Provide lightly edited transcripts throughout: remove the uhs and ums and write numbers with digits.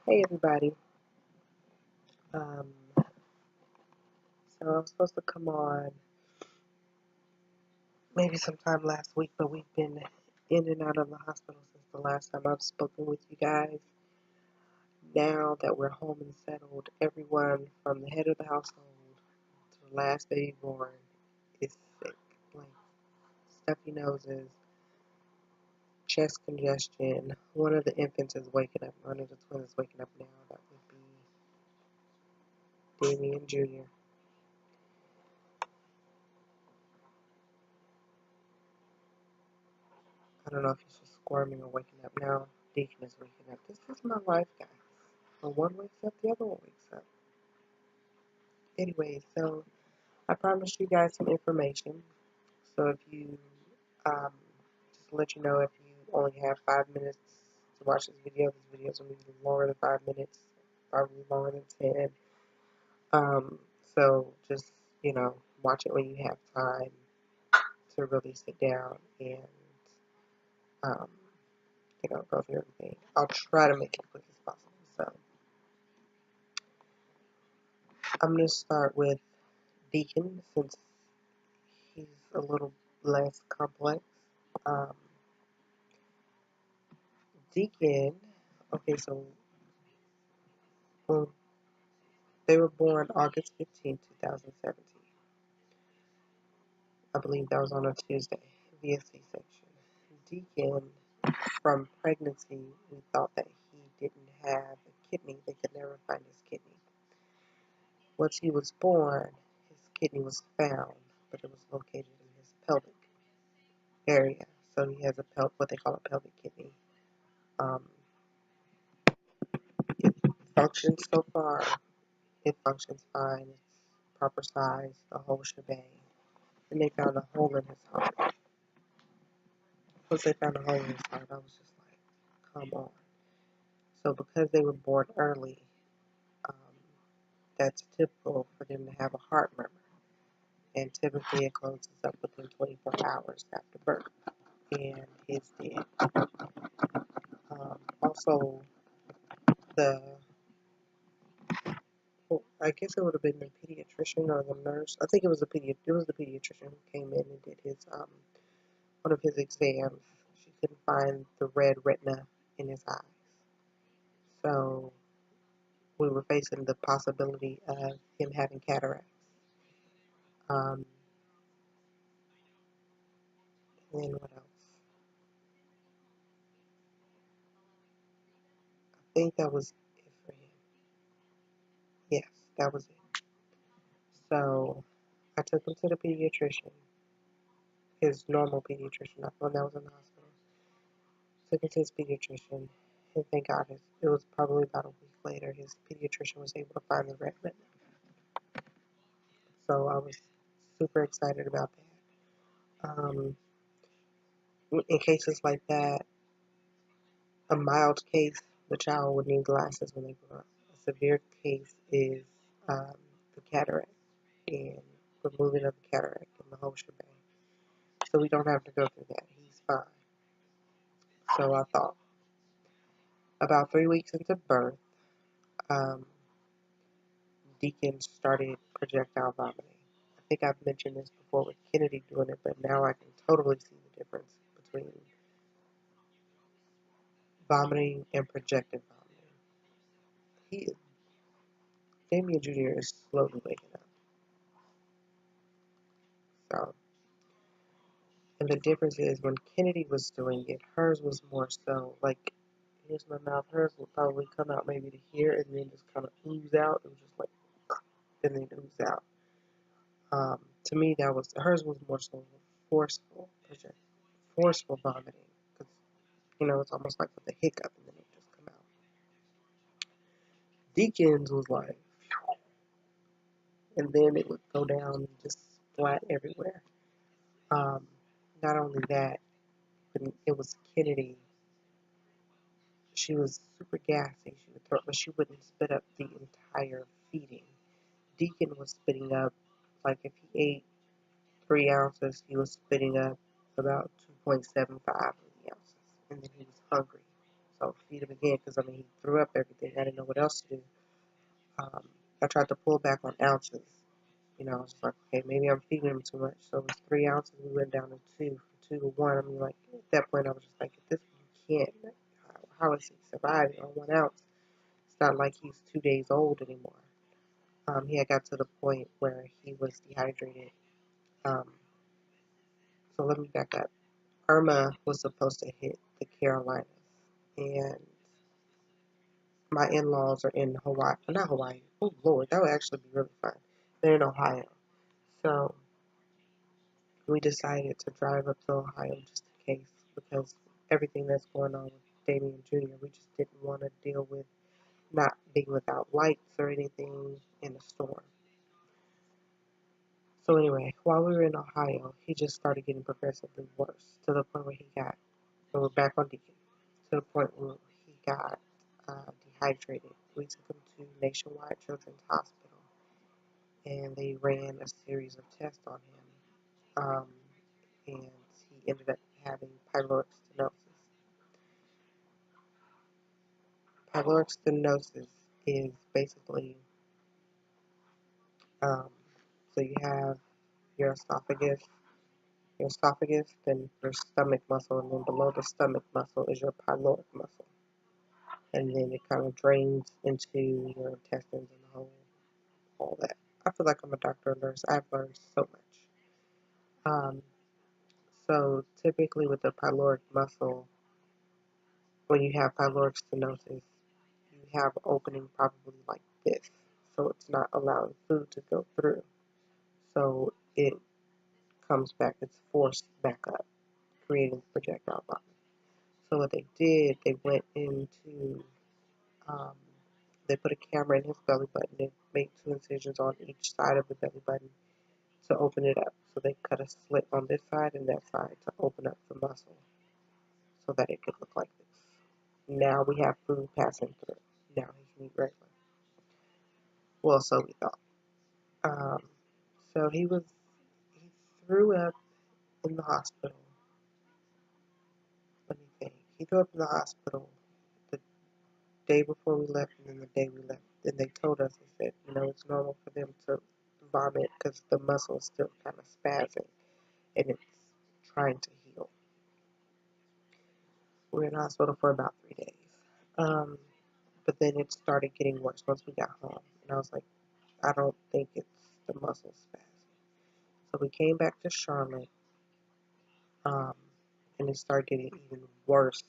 Hey everybody. Um, so I was supposed to come on maybe sometime last week, but we've been in and out of the hospital since the last time I've spoken with you guys. Now that we're home and settled, everyone from the head of the household to the last baby born is sick. Like stuffy noses, chest congestion. One of the infants is waking up. One of the twins is waking up now. That would be Damien Jr. I don't know if he's just squirming or waking up now. Deacon is waking up. This is my life, guys. When one wakes up, the other one wakes up. Anyway, so I promised you guys some information. So if you, just to let you know, if you only have 5 minutes to watch this video's going to be longer than 5 minutes, probably longer than 10. So just, watch it when you have time to really sit down and, um, go through everything. I'll try to make it quick as possible. So I'm going to start with Deacon since he's a little less complex. Um, Deacon, okay, so well, they were born August 15, 2017. I believe that was on a Tuesday via C-section. Deacon, from pregnancy, we thought that he didn't have a kidney. They could never find his kidney. Once he was born, his kidney was found, but it was located in his pelvic area. So he has what they call a pelvic kidney. It functions so far. It functions fine. It's proper size, the whole shebang. And they found a hole in his heart. Once they found a hole in his heart, I was just like, come on. So because they were born early, um, that's typical for them to have a heart murmur. And typically it closes up within 24 hours after birth. And his did. Also, the I guess it would have been the pediatrician or the nurse. I think it was the pediatrician who came in and did his one of his exams. She couldn't find the red retina in his eyes. So we were facing the possibility of him having cataracts. Um, and then what else? I think that was it for him. Yes, that was it. So I took him to the pediatrician, his normal pediatrician, not the one that was in the hospital. Took him to his pediatrician, and thank God it was probably about a week later, his pediatrician was able to find the red retina. So I was super excited about that. In cases like that, a mild case, the child would need glasses when they grow up. A severe case is the cataract and removing of the cataract and the whole shebang. So we don't have to go through that. He's fine. So I thought. About 3 weeks into birth, um, Deacon started projectile vomiting. I think I've mentioned this before with Kennedy doing it, but now I can totally see the difference between vomiting and projective vomiting. Damien Jr. is slowly waking up. So, and the difference is when Kennedy was doing it, hers was more so like, here's my mouth. Hers would probably come out maybe to here and then just kind of ooze out. It was just like, and then ooze out. To me, hers was more so forceful, forceful vomiting, because it's almost like with a hiccup and then it just come out. Deacon's was like, and then it would go down and just splat everywhere. Not only that, but it was Kennedy. She was super gassy. She would throw, but she wouldn't spit up the entire feeding. Deacon was spitting up, like if he ate 3 ounces, he was spitting up about 2.75 of the ounces, and then he was hungry. So feed him again, because I mean, he threw up everything. I didn't know what else to do. I tried to pull back on ounces. You know, I was like, okay, maybe I'm feeding him too much. So it was 3 ounces. We went down to 2, from 2 to 1. I mean, like, at that point, I was just like, at this point, you can't. How is he surviving on 1 ounce? It's not like he's 2 days old anymore. He had got to the point where he was dehydrated. Um, so let me back up. Irma was supposed to hit the Carolinas, and my in-laws are in Hawaii. Not Hawaii. Oh, Lord, that would actually be really fun. They're in Ohio. So we decided to drive up to Ohio just in case, because everything that's going on with Damien Jr., we just didn't want to deal with not being without lights or anything in a storm. So anyway, while we were in Ohio, he just started getting progressively worse to the point where we were back on Deacon, to the point where he got dehydrated. We took him to Nationwide Children's Hospital, and they ran a series of tests on him, and he ended up having pyloric stenosis. Pyloric stenosis is basically, so you have your esophagus, then your stomach muscle, and then below the stomach muscle is your pyloric muscle. And then it kind of drains into your intestines and all that. I feel like I'm a doctor or nurse. I've learned so much. So typically with the pyloric muscle, when you have pyloric stenosis, you have opening probably like this. So it's not allowing food to go through. So it comes back, it's forced back up, creating projectile vomiting. So what they did, they went into, they put a camera in his belly button. They made 2 incisions on each side of the belly button to open it up. So they cut a slit on this side and that side to open up the muscle so that it could look like this. Now we have food passing through. Now he can eat regular. Well, so we thought. So he threw up in the hospital. Let me think. He threw up in the hospital the day before we left and then the day we left. And they told us, they said, you know, it's normal for them to vomit because the muscle is still kind of spazzing and it's trying to heal. We were in the hospital for about 3 days. But then it started getting worse once we got home. And I was like, I don't think it's the muscle spasm. So we came back to Charlotte, and it started getting even worse.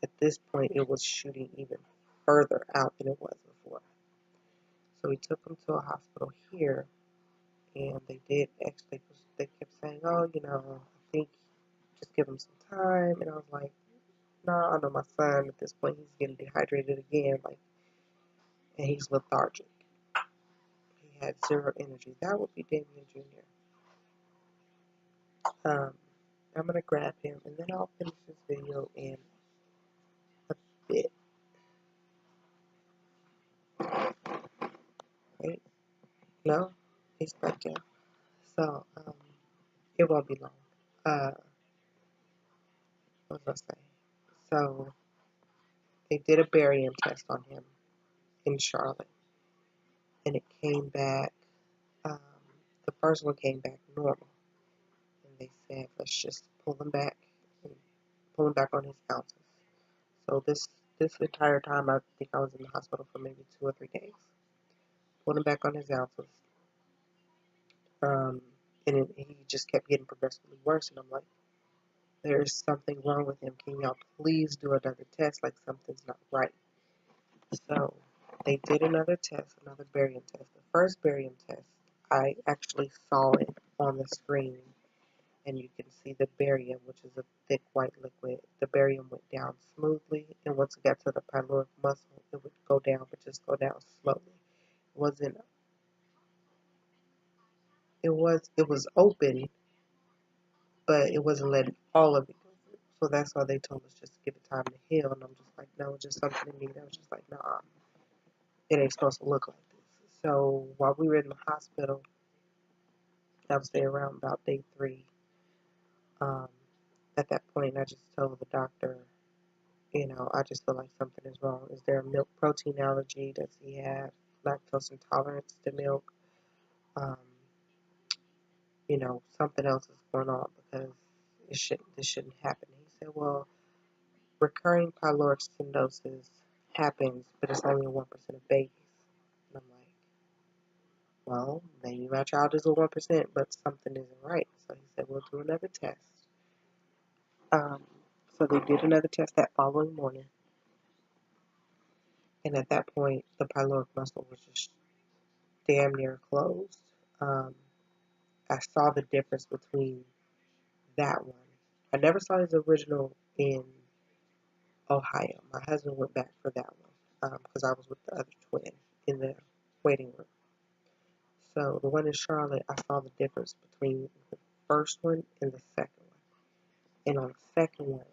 At this point, it was shooting even further out than it was before. So we took him to a hospital here, and they kept saying, oh, you know, I think just give him some time. And I was like, no, I know my son at this point, he's getting dehydrated again, like, and he's lethargic. He had 0 energy. That would be Damien Jr. I'm going to grab him, and then I'll finish this video in a bit. Right? No? He's back down. So, it won't be long. What was I saying? So, they did a barium test on him in Charlotte, and it came back, the first one came back normal. And they said, let's just pull him back on his ounces. So this entire time, I think I was in the hospital for maybe 2 or 3 days. Pulled him back on his ounces. And he just kept getting progressively worse. And I'm like, there's something wrong with him. Can y'all please do another test? Like something's not right. So they did another test, another barium test. The first barium test, I actually saw it on the screen. And you can see the barium, which is a thick white liquid. The barium went down smoothly, and once it got to the pyloric muscle, it would go down, but just go down slowly. It was open, but it wasn't letting all of it go through. So that's why they told us just to give it time to heal. And I'm just like, no, just something in me that was just like, nah, it ain't supposed to look like this. So while we were in the hospital, I was there around about day 3. At that point, I just told the doctor, I just feel like something is wrong. Is there a milk protein allergy? Does he have lactose intolerance to milk? Um, something else is going on because this shouldn't happen. He said, well, recurring pyloric stenosis happens, but it's only in 1% of babies. And I'm like, well, maybe my child is a 1%, but something isn't right. So he said, we'll do another test. So they did another test that following morning. And at that point, the pyloric muscle was just damn near closed. I saw the difference between that one. I never saw his original in Ohio. My husband went back for that one because I was with the other twin in the waiting room. So the one in Charlotte, I saw the difference between the first one and the second one. And on the second one,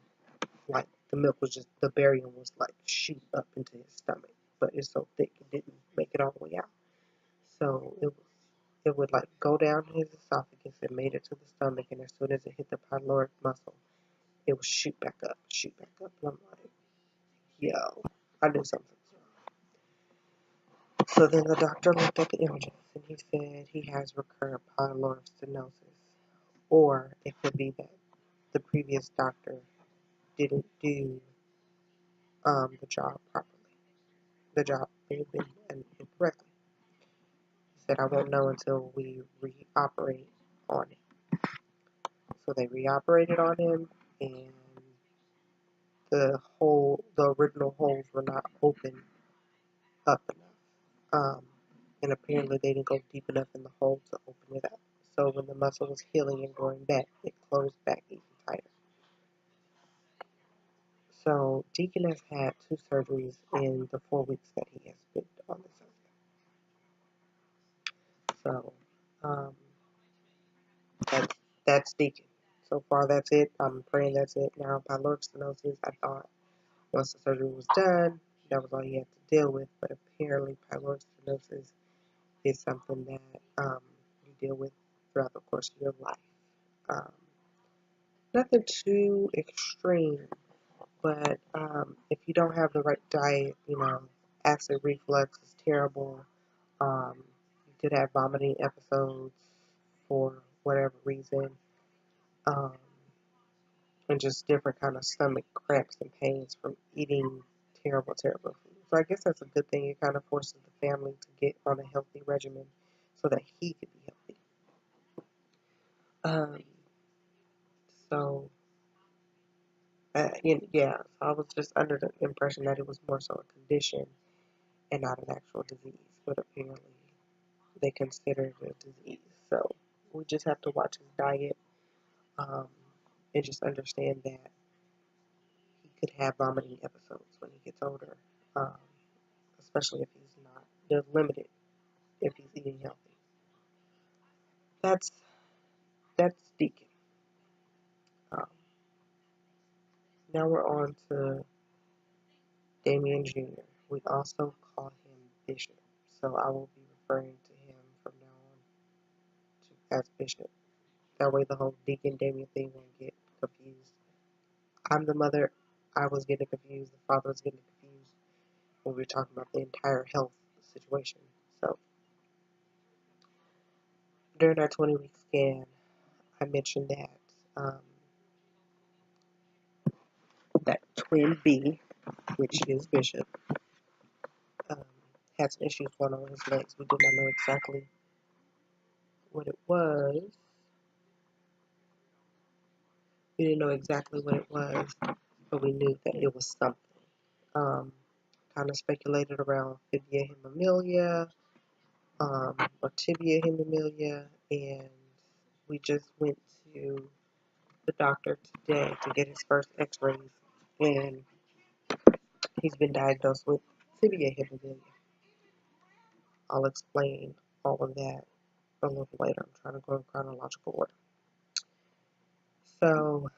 like the milk was just, the barium was like shoot up into his stomach, but it's so thick it didn't make it all the way out. So it would like go down his esophagus and made it to the stomach, and as soon as it hit the pyloric muscle, it would shoot back up, shoot back up. And I'm like, yo, I knew something was wrong. So then the doctor looked at the images and he said he has recurrent pyloric stenosis, or it could be that the previous doctor didn't do the job properly. The job may have been incorrectly. He said, I won't know until we reoperate on it. So they reoperated on him, and the original holes were not open up enough. And apparently they didn't go deep enough in the hole to open it up. So when the muscle was healing and growing back, it closed back even tighter. So Deacon has had 2 surgeries in the 4 weeks that he has been on this earth. So that's Deacon. So far that's it. I'm praying that's it. Now pyloric stenosis, I thought once the surgery was done, that was all he had to deal with. But apparently pyloric stenosis is something that you deal with throughout the course of your life. Nothing too extreme, but if you don't have the right diet, acid reflux is terrible. You could have vomiting episodes for whatever reason, and just different kind of stomach cramps and pains from eating terrible, terrible food. So I guess that's a good thing. It kind of forces the family to get on a healthy regimen so that he could be healthy. So yeah, so I was just under the impression that it was more so a condition and not an actual disease, but apparently they consider it a disease. So we just have to watch his diet, and just understand that he could have vomiting episodes when he gets older, um, especially if he's not. They're limited if he's eating healthy. That's Deacon. Um, Now we're on to Damien Jr. We also call him Bishop, so I will be referring to him from now on as Bishop. That way the whole Deacon Damien thing won't get confused. I'm the mother. I was getting confused. The father was getting confused when we were talking about the entire health situation. So during our 20-week scan, I mentioned that twin B, which is Bishop, um, had some issues going on with his legs. We did not know exactly what it was. We didn't know exactly what it was, but we knew that it was something. Kind of speculated around fibia hemimelia, or tibia hemimelia, and we just went to the doctor today to get his first x-rays, and he's been diagnosed with tibia hemimelia. I'll explain all of that a little later. I'm trying to go in chronological order. So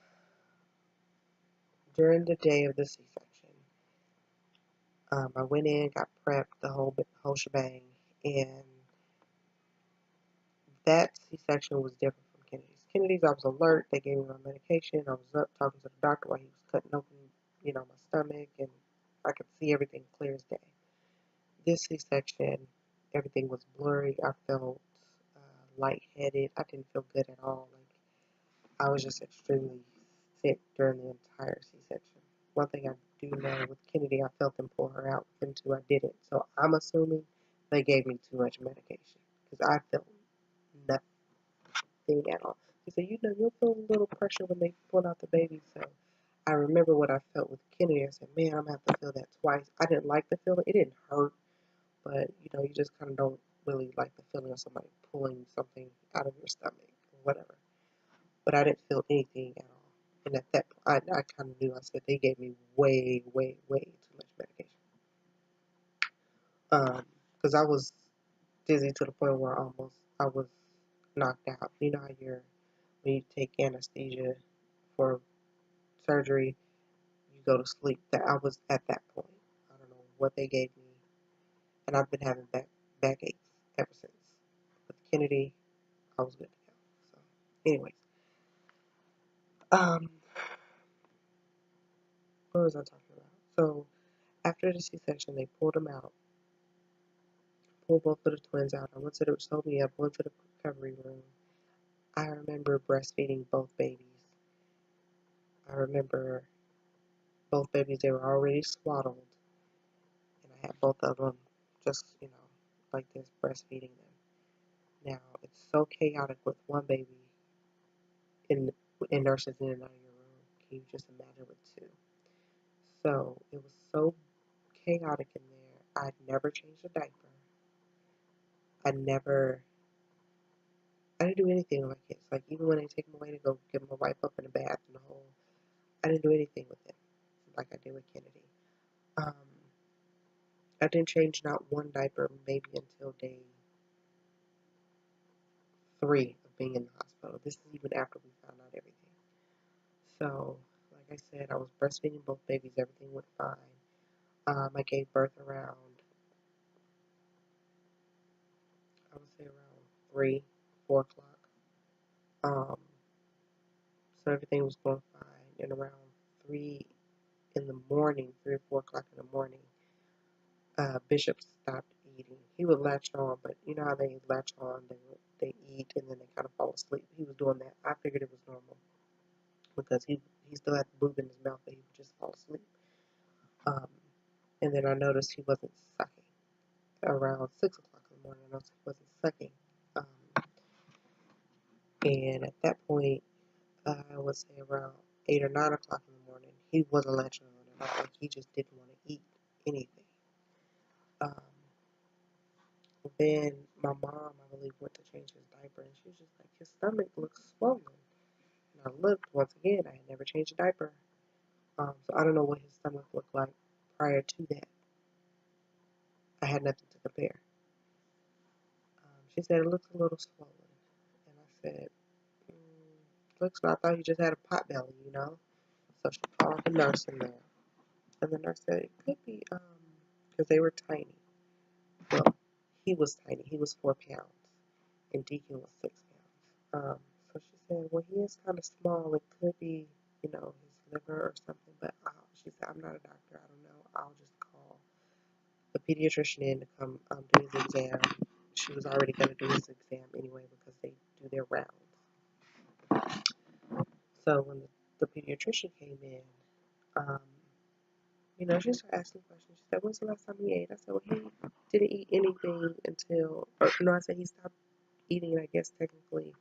during the day of the C-section, I went in, got prepped, the whole shebang, and that C-section was different from Kennedy's. Kennedy's, I was alert. They gave me my medication. I was up talking to the doctor while he was cutting open my stomach, and I could see everything clear as day. This C-section, everything was blurry. I felt lightheaded. I didn't feel good at all. Like, I was just extremely sick during the entire C-section. One thing I do know with Kennedy, I felt them pull her out. With them two, I didn't. So I'm assuming they gave me too much medication because I felt nothing at all. He said, you'll feel a little pressure when they pull out the baby. So I remember what I felt with Kennedy. I said, man, I'm going to have to feel that twice. I didn't like the feeling. It didn't hurt, but, you just kind of don't really like the feeling of somebody pulling something out of your stomach or whatever. But I didn't feel anything at all. And at that point, I kind of knew. I said, they gave me way, way, way too much medication. Because I was dizzy to the point where I was knocked out. You know how when you take anesthesia for surgery, you go to sleep. That I was at that point. I don't know what they gave me, and I've been having backaches ever since. With Kennedy, I was good to go. So, anyways, what was I talking about? So after the C-section, they pulled them out, pulled both of the twins out. I went to told me up, went to the recovery room. I remember breastfeeding both babies. I remember both babies, they were already swaddled, and I had both of them just, like this, breastfeeding them. Now, it's so chaotic with one baby in nurses in and out of your room. Can you just imagine with two? So, it was so chaotic in there. I'd never changed a diaper. I didn't do anything with my kids. Like, even when they take them away to go give them a wipe up in the bath and the whole, I didn't do anything with them like I did with Kennedy. I didn't change not one diaper maybe until day 3 of being in the hospital. This is even after we found out everything. So, like I said, I was breastfeeding both babies. Everything went fine. I gave birth around, I would say around 3, 4 o'clock. So everything was going fine. And around 3 in the morning, 3 or 4 o'clock in the morning, Bishop stopped eating. He would latch on, but you know how they latch on, they eat and then they kind of fall asleep. He was doing that. I figured it was normal because he still had the boob in his mouth, but he would just fall asleep. And then I noticed he wasn't sucking. Around 6 o'clock in the morning, I noticed he wasn't sucking. And at that point, I would say around 8 or 9 o'clock in the morning, he wasn't latching on at all. Like, he just didn't want to eat anything. Then my mom, I believe, went to change his diaper, and she was just like, his stomach looks swollen. And I looked, once again, I had never changed a diaper. So I don't know what his stomach looked like prior to that. I had nothing to compare. She said, it looks a little swollen. And I said, looks like I thought you just had a pot belly, So she called the nurse in there. And the nurse said, it could be, because they were tiny. Well, he was tiny. He was 4 pounds. And Deacon was 6 pounds. So she said, well, he is kind of small. It could be, his liver or something. But she said, I'm not a doctor. I don't know. I'll just call the pediatrician in to come do his exam. She was already going to do his exam anyway because they do their rounds. So when the pediatrician came in, she started asking questions. She said, when's the last time he ate? I said, well, he didn't eat anything until, I said he stopped eating, I guess, technically,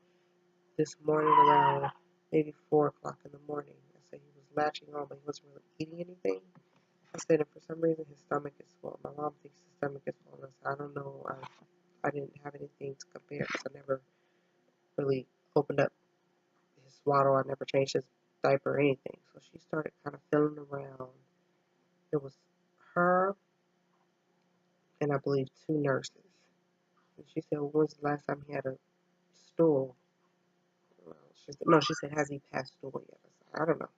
this morning around maybe 4 o'clock in the morning. I said he was latching on, but he wasn't really eating anything. I said, and for some reason, his stomach is swollen. My mom thinks his stomach is swollen. I said, I don't know. I didn't have anything to compare because I never really opened up his swaddle. I never changed his diaper or anything. So she started kind of feeling around. It was her and I believe 2 nurses. And she said, well, when's the last time he had a stool? She said, has he passed stool yet? I said, I don't know.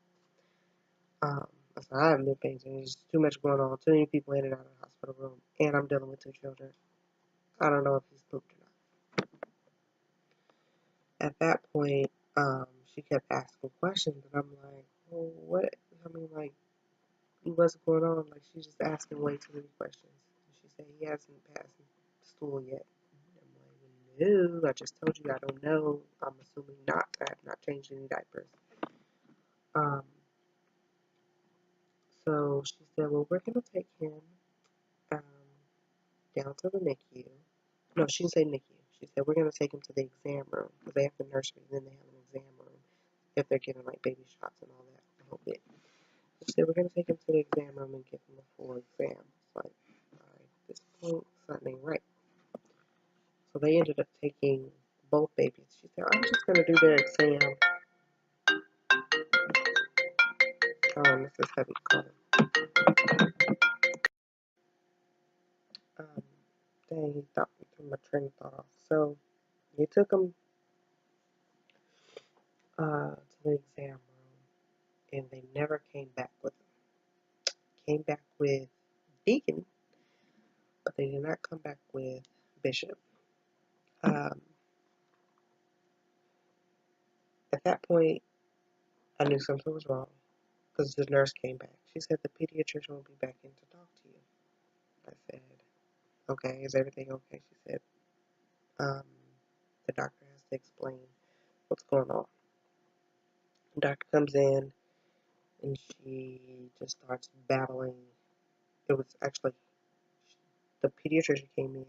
I said, I haven't been paying attention. There's too much going on. Too many people in and out of the hospital room. And I'm dealing with 2 children. I don't know if he's pooped or not. At that point, she kept asking questions. And I'm like, well, what? I mean, like, what's going on. Like, she's just asking way too many questions. She said he hasn't passed stool yet. I'm like, no, I just told you I don't know. I'm assuming not. I have not changed any diapers. Um, so she said, well, we're going to take him um, down to the NICU. No, she didn't say NICU. She said, we're going to take him to the exam room because they have the nursery and then they have an exam room if they're giving like baby shots and all that. The whole bit. She said, we're going to take him to the exam room and give him a full exam. It's like, all right, at this point, something ain't right. So they ended up taking both babies. She said, I'm just going to do their exam. This is heavy calling. Dang, he thought me through my train of thought off. So they took him to the exam room, and they never came back with him. Came back with Deacon, but they did not come back with Bishop. At that point, I knew something was wrong because the nurse came back. She said the pediatrician will be back in to talk to you. I said, okay, is everything okay? She said, the doctor has to explain what's going on. The doctor comes in and she just starts babbling. It was actually the pediatrician came in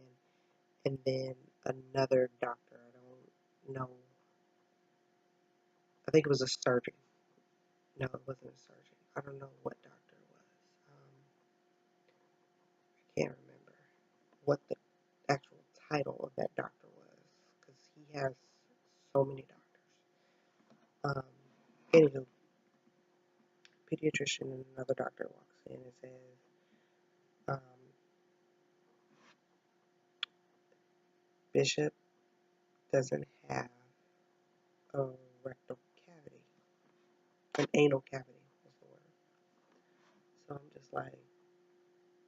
and then another doctor. I don't know. I think it was a surgeon. No, it wasn't a surgeon. I don't know what doctor it was. I can't remember what the actual title of that doctor was because he has so many doctors. Anywho, pediatrician and another doctor walks in and says, Bishop doesn't have a rectal cavity, an anal cavity is the word. So I'm just like,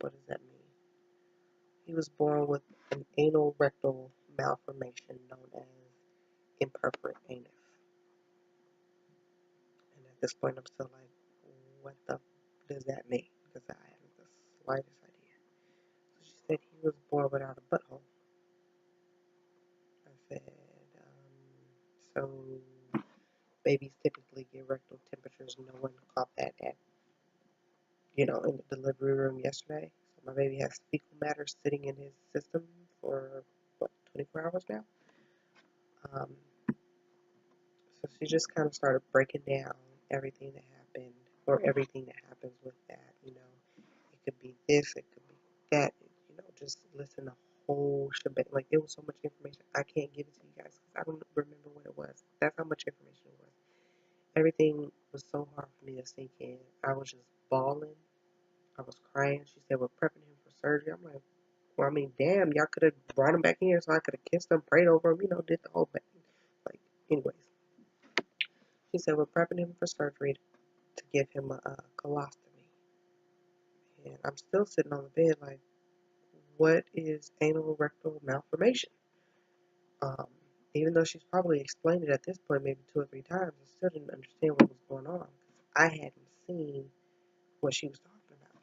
what does that mean? He was born with an anal rectal malformation known as imperforate anus. And at this point, I'm still like, what the does that mean? Because I haven't the slightest idea. So she said he was born without a butthole. I said, so babies typically get rectal temperatures. No one caught that at, in the delivery room yesterday. So my baby has fecal matter sitting in his system for, 24 hours now? So she just kind of started breaking down everything that happened, or everything that happens with that. It could be this, it could be that. Just listen the whole shebang. Like, it was so much information. I can't give it to you guys because I don't remember what it was. That's how much information it was. Everything was so hard for me to sink in. I was just bawling. I was crying. She said, we're prepping him for surgery. I'm like, well, I mean, damn, y'all could have brought him back in here so I could have kissed him, prayed over him, did the whole thing. Like, anyways. She said, we're prepping him for surgery to give him a colostomy. And I'm still sitting on the bed like, what is anal rectal malformation? Even though she's probably explained it at this point maybe 2 or 3 times, I still didn't understand what was going on. I hadn't seen what she was talking about.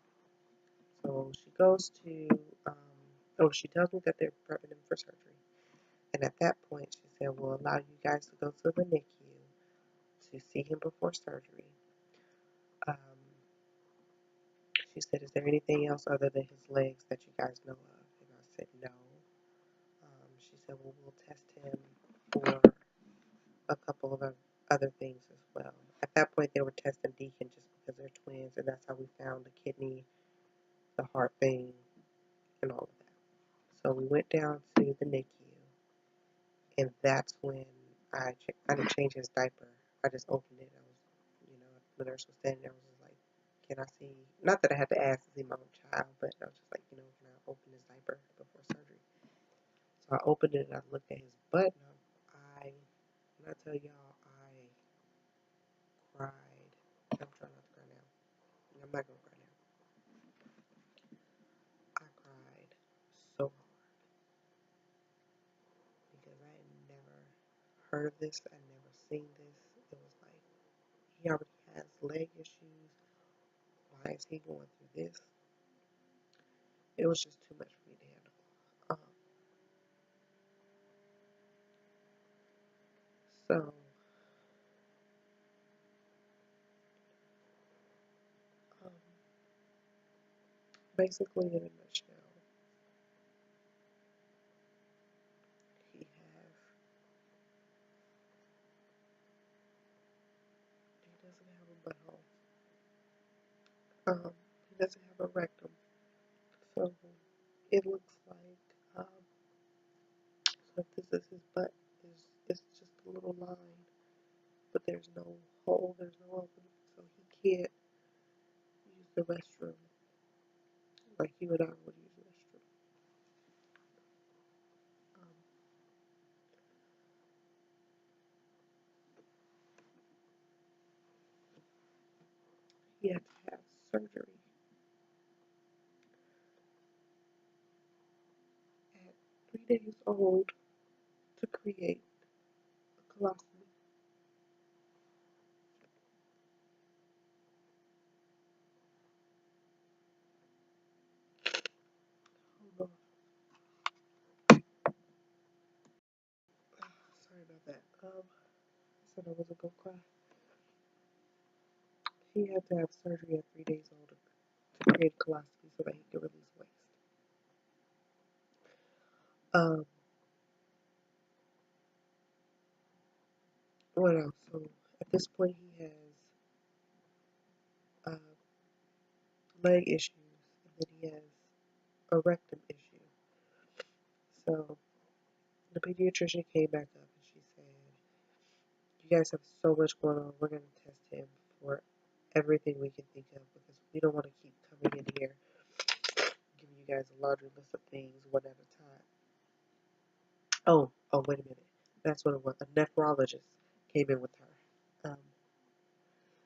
So she goes to, she tells me that they're prepping him for surgery. And at that point, she said, we'll allow you guys to go to the NICU to see him before surgery. She said, is there anything else other than his legs that you guys know of? And I said, no. She said, well, we'll test him for a couple of other things as well. At that point, they were testing Deacon just because they're twins, and that's how we found the kidney, the heart thing, and all of that. So we went down to the NICU, and that's when I didn't change his diaper. I just opened it. The nurse was standing there. I was just like, can I see? Not that I had to ask to see my own child, but I was just like, can I open his diaper before surgery? So I opened it and I looked at his butt, and when I tell y'all, I cried. I'm trying not to cry now. I'm not gonna cry now. I cried so hard because I had never heard of this. I'd never seen this. It was like, he already has leg issues. Why why is he going through this? It was just too much for me to handle. So um, basically, in a nutshell, he doesn't have a butthole. He doesn't have a rectum. So it looks like so if this is his butt, it's just a little line, but there's no hole, there's no opening, so he can't use the restroom like you and I would use the restroom. Um, he had to have surgery at 3 days old to create a colostomy. Hold on. Sorry about that. I said I wasn't gonna cry. He had to have surgery at 3 days old to create a colostomy so that he could release waste. Um, what else? So at this point, he has leg issues, and then he has a rectum issue. So the pediatrician came back up and she said, "You guys have so much going on. We're going to test him for everything we can think of because we don't want to keep coming in here giving you guys a laundry list of things one at a time." Oh, wait a minute. That's what it was. A nephrologist came in with her.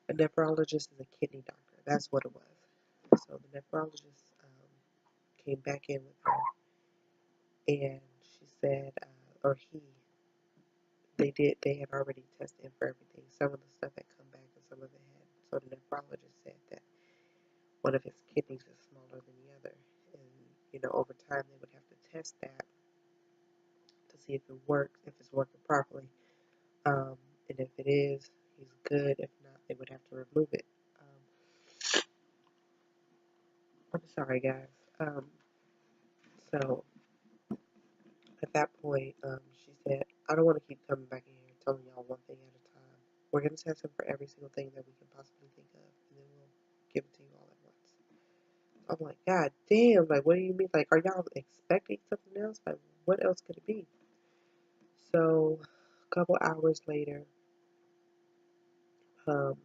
A nephrologist is a kidney doctor. That's what it was. So the nephrologist came back in with her, and she said, or he, they had already tested him for everything. Some of the stuff had come back, and some of it had. So the nephrologist said that one of his kidneys is smaller than the other, and over time they would have to test that to see if it works, if it's working properly, and if it is, he's good. If not, they would have to remove it. I'm sorry, guys. So at that point, she said, "I don't want to keep coming back in here telling y'all one thing at a time. We're going to test him for every single thing that we can possibly think of, and then we'll give it to you all at once." I'm like, God damn, like, what do you mean? Like, are y'all expecting something else? Like, what else could it be? So, a couple hours later, um,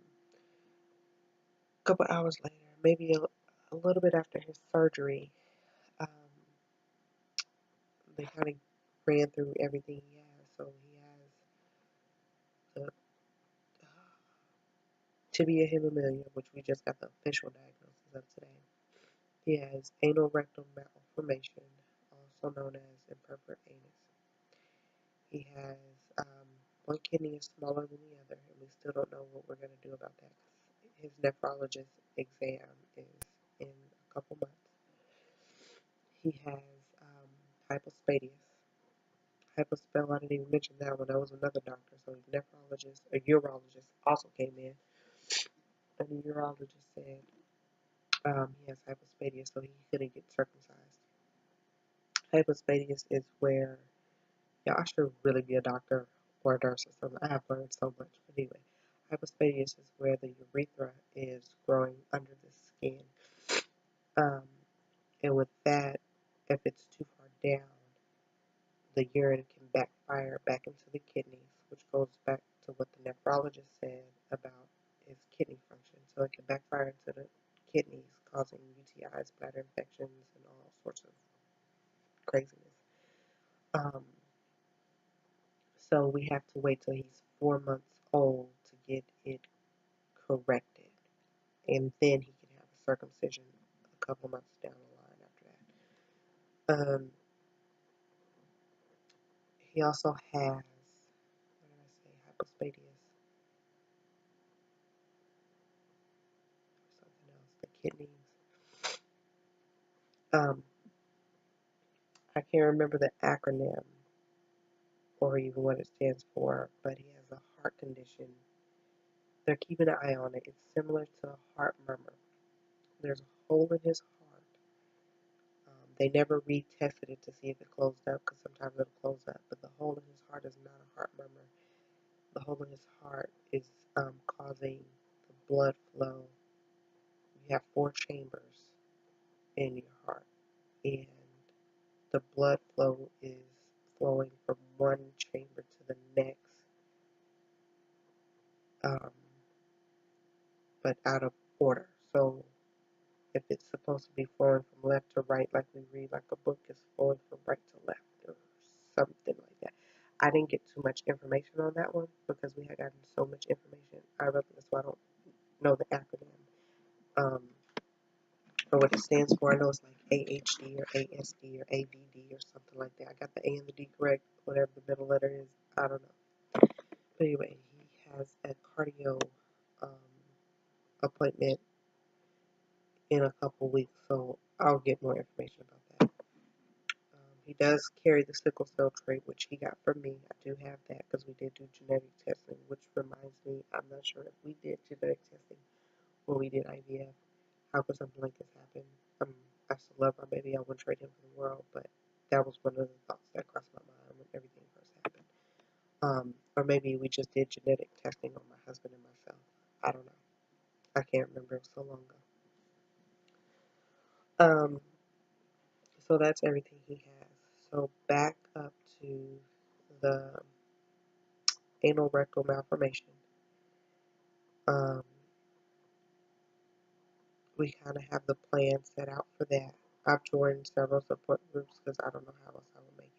maybe a little bit after his surgery, um, they kind of ran through everything he has. So he has the tibia hemimelia, which we just got the official diagnosis of today. He has anal rectal malformation, also known as imperforate anus. He has one kidney is smaller than the other, and we still don't know what we're going to do about that. His nephrologist exam is in a couple months. He has hypospadias. Hypospell, I didn't even mention that one. That was another doctor. So his nephrologist, a urologist, also came in, and the urologist said he has hypospadias, so he couldn't get circumcised. Hypospadias is where, yeah, I should really be a doctor or a nurse or something. I have learned so much. But anyway, hypospadias is where the urethra is growing under the skin. Um, and with that, if it's too far down, the urine can backfire back into the kidneys, which goes back to what the nephrologist said about his kidney function. So it can backfire into the kidneys, causing UTIs, bladder infections, and all sorts of craziness. Um, so we have to wait till he's 4 months old to get it corrected, and then he can have a circumcision a couple months down the line after that. He also has, what did I say, hypospadias, something else. The kidneys. I can't remember the acronym or even what it stands for, but he has a heart condition. They're keeping an eye on it. It's similar to a heart murmur. There's a hole in his heart. They never retested it to see if it closed up, because sometimes it'll close up, but the hole in his heart is not a heart murmur. The hole in his heart is causing the blood flow. You have 4 chambers in your heart, and the blood flow is flowing from one chamber to the next, but out of order. So if it's supposed to be flowing from left to right, like we read, like a book is flowing from right to left, or something like that. I didn't get too much information on that one because we had gotten so much information. That's why I don't know the acronym or what it stands for. I know it's like AHD or ASD or ABD or something like that. I got the A and the D correct, whatever the middle letter is. I don't know. But anyway, he has a cardio appointment in a couple weeks, so I'll get more information about that. He does carry the sickle cell trait, which he got from me. I do have that because we did do genetic testing, which reminds me, I'm not sure if we did genetic testing when we did IVF. How could something like this happen? I still love my baby. I wouldn't trade him for the world, but that was one of the thoughts that crossed my mind when everything first happened. Or maybe we just did genetic testing on my husband and myself. I don't know. I can't remember. It was so long ago. So that's everything he has. So back up to the anal rectal malformation. We kind of have the plan set out for that. I've joined several support groups because I don't know how else I would make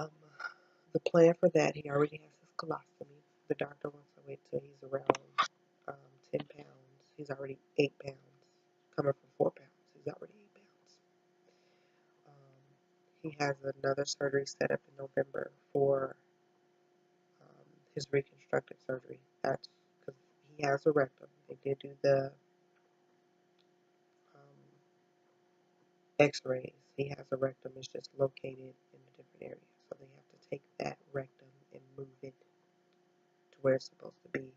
it. The plan for that, he already has his colostomy. The doctor wants to wait till he's around 10 pounds. He's already 8 pounds, coming from 4 pounds. He's already 8 pounds. He has another surgery set up in November for his reconstructive surgery. That's because he has a rectum. They did do the x-rays. He has a rectum. It's just located in a different area. So they have to take that rectum and move it to where it's supposed to be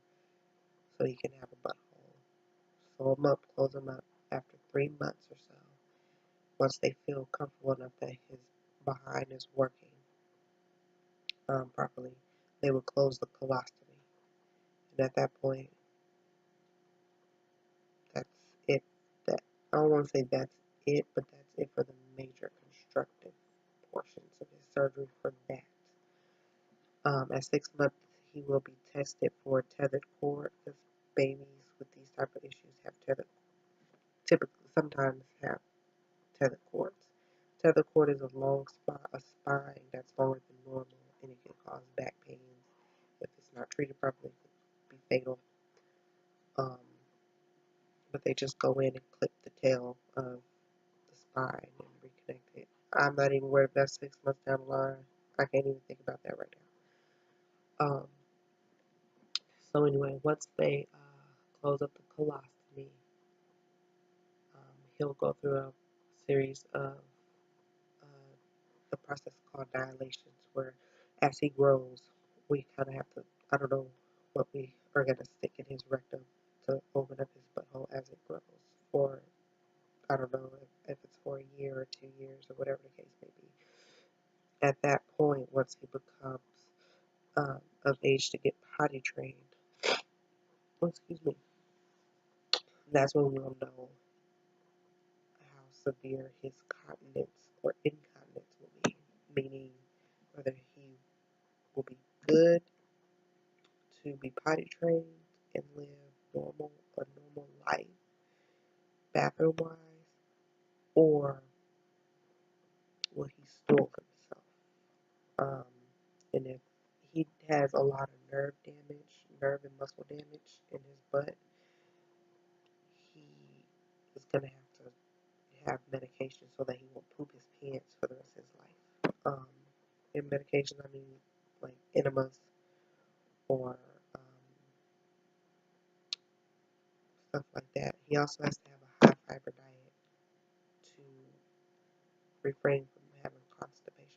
so he can have a butthole. Sew him up, close him up after 3 months or so. Once they feel comfortable enough that his behind is working properly, they will close the colostomy. And at that point, that's it. That I don't want to say that's it, but that's it for the major constructive portions of his surgery for that. At 6 months, he will be tested for tethered cord because babies with these type of issues have sometimes have tethered cords. Tethered cord is a spine that's longer than normal, and it can cause back pains if it's not treated properly. It could be fatal. But they just go in and clip the tail of the spine and reconnect it. I'm not even worried if that's 6 months down the line. I can't even think about that right now. So anyway, once they close up the colostomy, he'll go through a series of the process called dilations, where as he grows, we kind of have to, I don't know what we are going to stick in his rectum to open up his butthole as it grows, for, I don't know if it's for a year or 2 years or whatever the case may be. At that point, once he becomes of age to get potty trained, that's when we'll know how severe his continence or incontinence will be, meaning whether he will be good to be potty trained and live a normal life, bathroom wise, or will he stool himself? And if he has a lot of nerve and muscle damage in his butt, he is going to have medication so that he won't poop his pants for the rest of his life. In medications, I mean like enemas or stuff like that. He also has to have a high fiber diet to refrain from having constipation.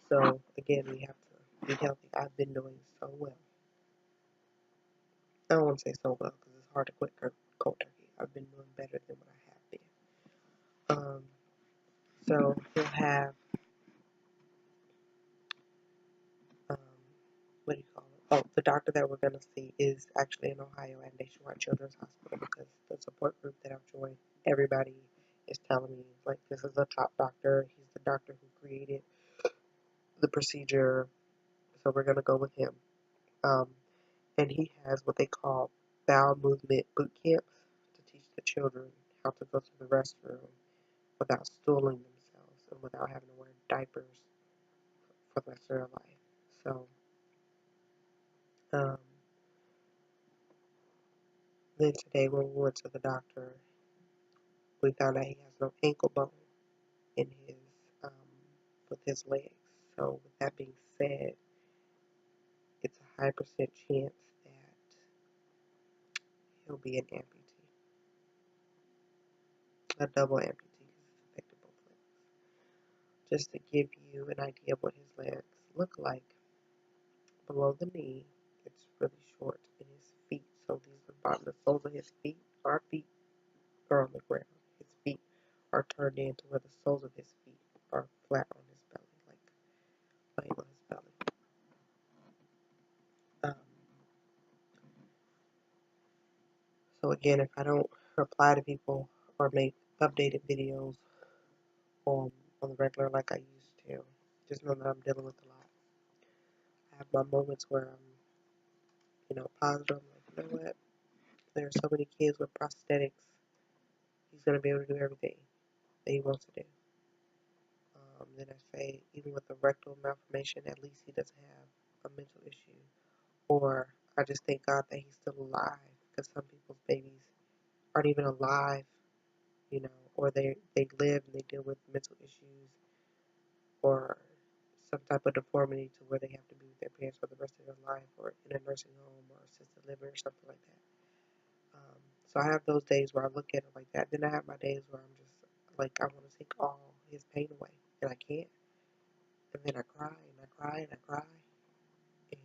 So again, we have to be healthy. I've been doing so well. I don't want to say so well because it's hard to quit cold turkey. I've been doing better than what I have been. So he'll have what do you call it? Oh, the doctor that we're gonna see is actually in Ohio at Nationwide Children's Hospital because the support group that I've joined, everybody is telling me like this is a top doctor. He's the doctor who created the procedure, so we're gonna go with him. And he has what they call bowel movement boot camps to teach the children how to go to the restroom without stooling themselves and without having to wear diapers for the rest of their life. So, then today when we went to the doctor, we found out he has no ankle bone in his, with his legs. So with that being said, it's a high percent chance that he'll be an amputee, a double amputee because it's affected both legs. Just to give you an idea of what his legs look like, below the knee, it's really short in his feet. So these are bottom, the soles of his feet, our feet are on the ground. His feet are turned in to where the soles of his feet are flat on his belly, like laying on his belly. So again, if I don't reply to people or make updated videos on the regular like I used to, just know that I'm dealing with a lot. I have my moments where I'm, positive. I'm like, you know what? There are so many kids with prosthetics. He's gonna be able to do everything that he wants to do. Then I say, even with a rectal malformation, at least he doesn't have a mental issue. Or I just thank God that he's still alive, because some people's babies aren't even alive, or they live and they deal with mental issues or some type of deformity to where they have to be with their parents for the rest of their life, or in a nursing home or assisted living or something like that. So I have those days where I look at it like that. Then I have my days where I'm just like, I want to take all his pain away, and I can't. And then I cry and I cry and I cry. And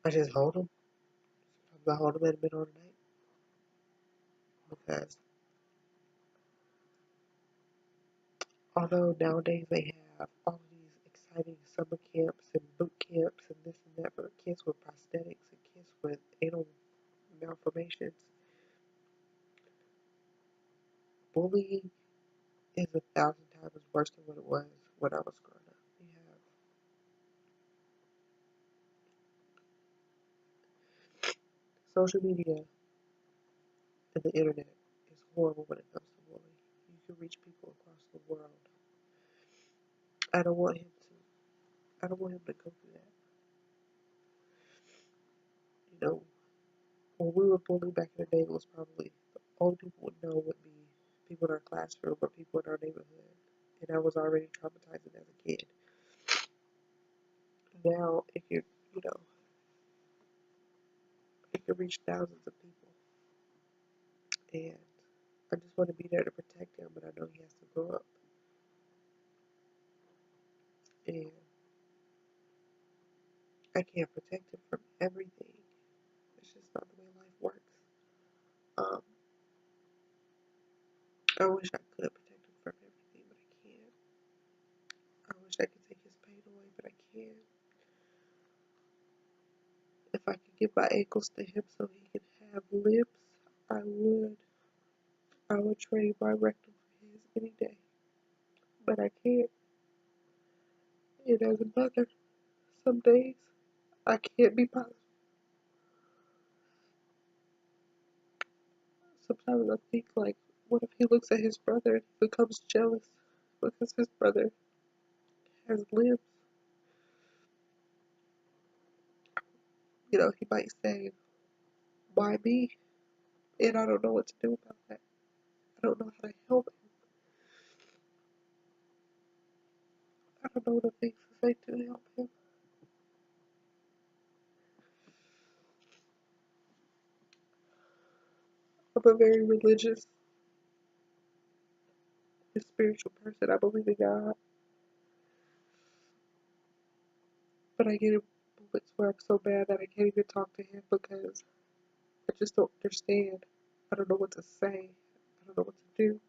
I just hold him. Sometimes I hold him in the middle of the night because although nowadays they have all of these exciting summer camps and boot camps and this and that for kids with prosthetics and kids with anal malformations, bullying is 1,000 times worse than what it was when I was growing up. We have social media and the internet is horrible when it comes to bullying. You can reach people across the world. I don't want him to. I don't want him to go through that. When we were bullied back in the day, it was probably the only people would know would be people in our classroom or people in our neighborhood. And I was already traumatized as a kid. Now it can reach thousands of people. And I just want to be there to protect him, but I know he has to grow up. And I can't protect him from everything. It's just not the way life works. Um, I wish I could protect him from everything, but I can't. I wish I could take his pain away, but I can't. If I could give my ankles to him so he could have limbs, I would. I would trade my rectum for his any day. But I can't. And as a mother, some days I can't be positive. Sometimes I think like, what if he looks at his brother and becomes jealous because his brother has limbs? He might say, why me? And I don't know what to do about that. I don't know how to help him. I don't know the things to way to help him. I'm a very religious and spiritual person. I believe in God. But I get in moments where I'm so bad that I can't even talk to him because I just don't understand. I don't know what to say. I don't know what to do.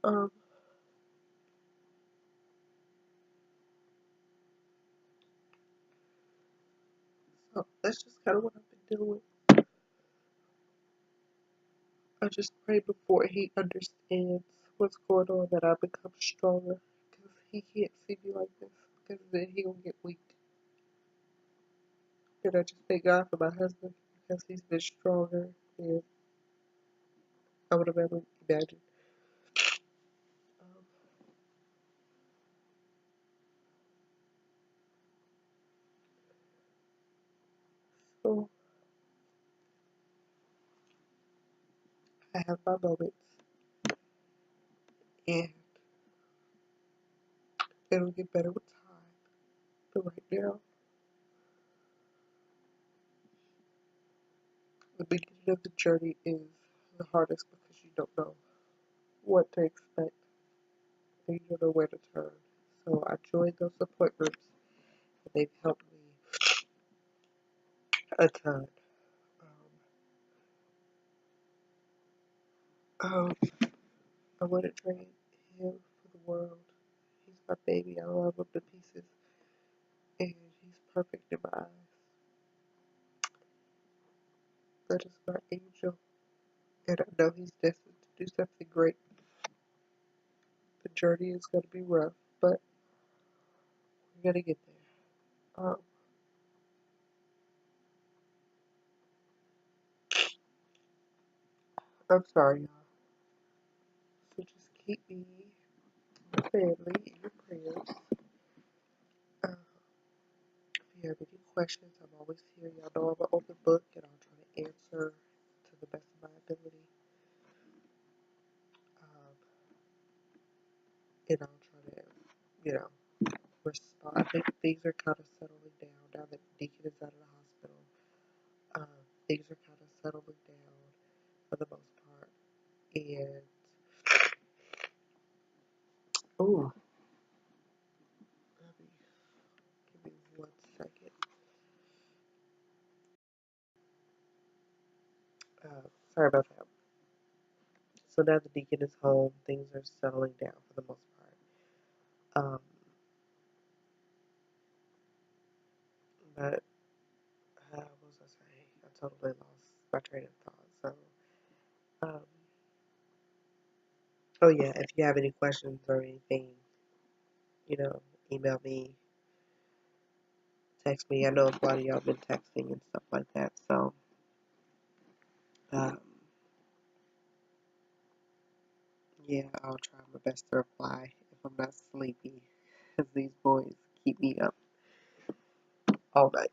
Um, so that's just kind of what I've been dealing with. I just pray before he understands what's going on that I become stronger because he can't see me like this because then he'll get weak. And I just thank God for my husband because he's been stronger than I would have ever imagined. Um, so I have my moments and it'll get better with time. But right now, the beginning of the journey is the hardest because you don't know what to expect and you don't know where to turn. So I joined those support groups and they've helped me a ton. I wouldn't trade him for the world. He's my baby. I love him to pieces. And he's perfect in my eyes. That is my angel. And I know he's destined to do something great. The journey is going to be rough, but we're going to get there. I'm sorry, y'all. So just keep me, my family, in your prayers. Uh, if you have any questions, I'm always here. Y'all know I'm an open book, and I'll try to answer to the best of my ability. Um, and I'll try to, respond. I think things are kind of settling down now that Deacon is out of the hospital. Things are kind of settling down for the most part. And, oh, give me 1 second. Sorry about that. So now the Deacon is home. Things are settling down for the most part. But what was I saying? I totally lost my train of thought. So, oh yeah, if you have any questions or anything, email me, text me. I know a lot of y'all been texting and stuff like that. So, um, yeah, I'll try my best to reply if I'm not sleepy, because these boys keep me up all night.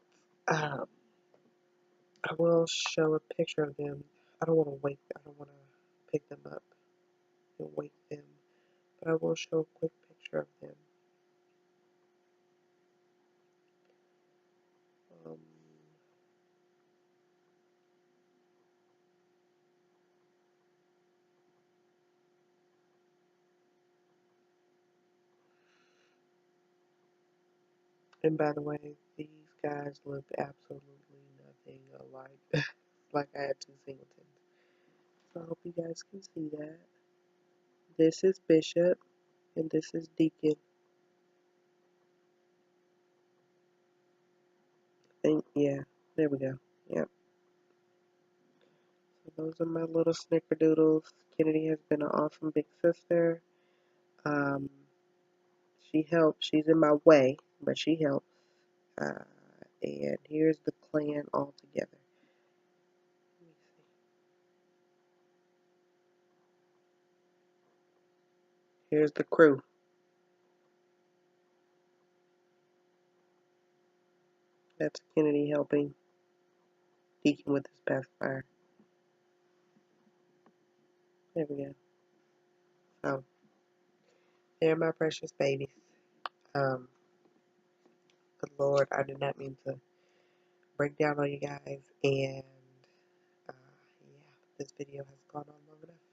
I will show a picture of them. I don't want to pick them up and wake them, but I will show a quick picture of them. Um, and by the way, these guys look absolutely nothing alike. Like I had two singletons. So I hope you guys can see that. This is Bishop, and this is Deacon. Yeah, there we go. Yep. So those are my little snickerdoodles. Kennedy has been an awesome big sister. Um, she helps. She's in my way, but she helps. And here's the clan all together. Let me see. Here's the crew. That's Kennedy helping Deacon with his pacifier. There we go. So, They're my precious babies. Um, good Lord, I did not mean to break down on you guys, and yeah, this video has gone on long enough.